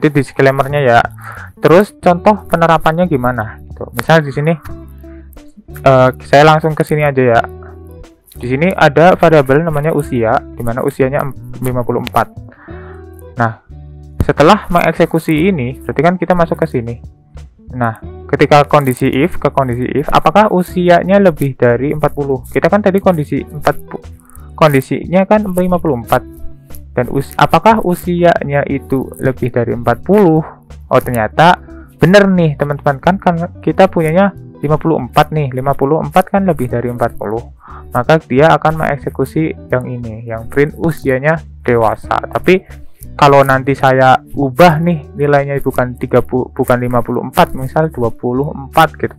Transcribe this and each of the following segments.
Itu disclaimer-nya ya. Terus contoh penerapannya gimana? Tuh, misal di sini saya langsung ke sini aja ya. Di sini ada variabel namanya usia, di mana usianya 54. Nah, setelah mengeksekusi ini, berarti kan kita masuk ke sini. Nah, ketika kondisi if, apakah usianya lebih dari 40? Kita kan tadi kondisinya kan 54. Dan apakah usianya itu lebih dari 40? Oh, ternyata bener nih teman-teman, kan kita punyanya 54 nih. 54 kan lebih dari 40. Maka dia akan mengeksekusi yang ini, yang print usianya dewasa. Tapi kalau nanti saya ubah nih nilainya bukan 54, misal 24 gitu.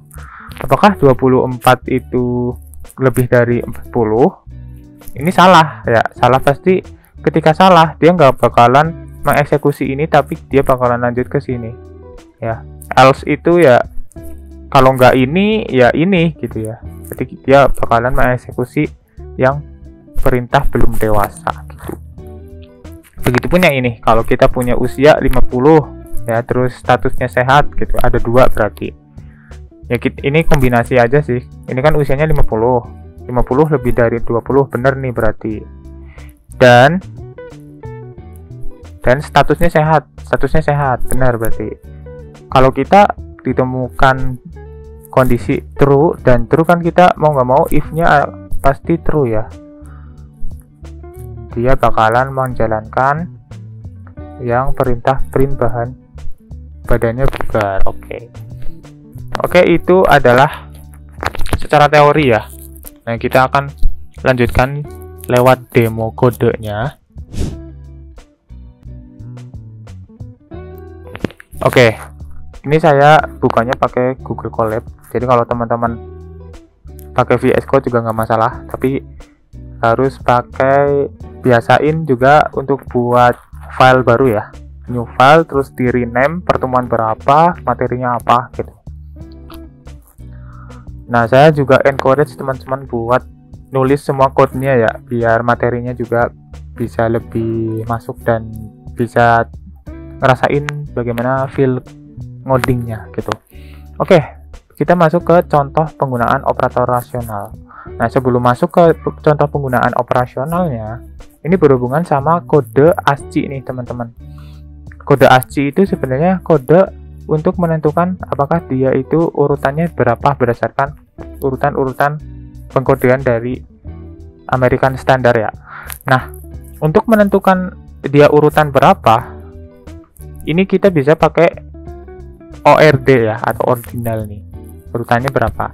Apakah 24 itu lebih dari 40? Ini salah ya, salah pasti. Ketika salah, dia nggak bakalan mengeksekusi ini, tapi dia bakalan lanjut ke sini ya. Else itu ya, kalau nggak ini ya ini gitu ya. Jadi dia bakalan mengeksekusi yang perintah belum dewasa gitu. Begitupun yang ini, kalau kita punya usia 50 ya, terus statusnya sehat gitu, ada 2 berarti ya. Ini kombinasi aja sih. Ini kan usianya 50 lebih dari 20, bener nih berarti. Dan statusnya sehat, benar berarti. Kalau kita ditemukan kondisi true dan true, kan kita mau nggak mau if-nya pasti true ya. Dia bakalan menjalankan yang perintah print badannya bugar. Oke, itu adalah secara teori ya. Nah, kita akan lanjutkan lewat demo kodenya. Oke, ini saya bukanya pakai Google Colab. Jadi kalau teman-teman pakai VS Code juga nggak masalah, tapi harus biasain juga untuk buat file baru ya, new file, terus di rename pertemuan berapa, materinya apa gitu. Nah, saya juga encourage teman-teman buat nulis semua kodenya ya, biar materinya juga bisa lebih masuk dan bisa ngerasain bagaimana feel ngodingnya gitu. Oke, kita masuk ke contoh penggunaan operator rasional. Nah, sebelum masuk ke contoh penggunaan operasionalnya, ini berhubungan sama kode ASCII nih teman-teman. Kode ASCII itu sebenarnya kode untuk menentukan apakah dia itu urutannya berapa berdasarkan urutan-urutan pengkodean dari American Standard ya. Nah, untuk menentukan dia urutan berapa, ini kita bisa pakai ORD ya, atau ordinal nih, urutannya berapa.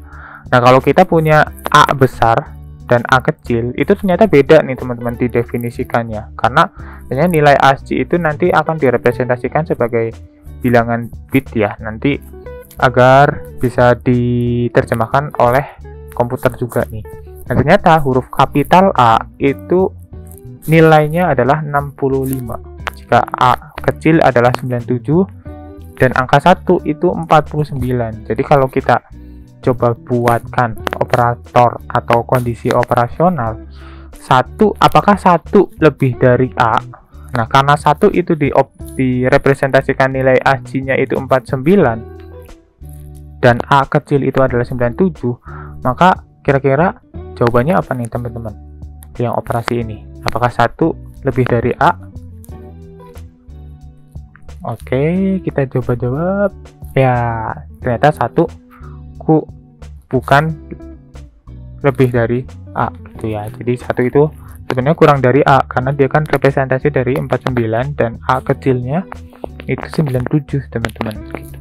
Nah, kalau kita punya A besar dan A kecil, itu ternyata beda nih teman-teman didefinisikannya, karena ternyata nilai ASCII itu nanti akan direpresentasikan sebagai bilangan bit ya, nanti agar bisa diterjemahkan oleh komputer juga nih. Nah, ternyata huruf kapital A itu nilainya adalah 65, jika A kecil adalah 97 dan angka 1 itu 49. Jadi kalau kita coba buatkan operator atau kondisi operasional, apakah 1 lebih dari A? Nah, karena 1 itu direpresentasikan nilai ASCII-nya itu 49 dan A kecil itu adalah 97, maka kira-kira jawabannya apa nih teman-teman yang operasi ini? Apakah 1 lebih dari A? Oke, kita coba jawab. Ya, ternyata 1 bukan lebih dari A gitu ya. Jadi 1 itu sebenarnya kurang dari A, karena dia kan representasi dari 49 dan A kecilnya itu 97 teman-teman gitu.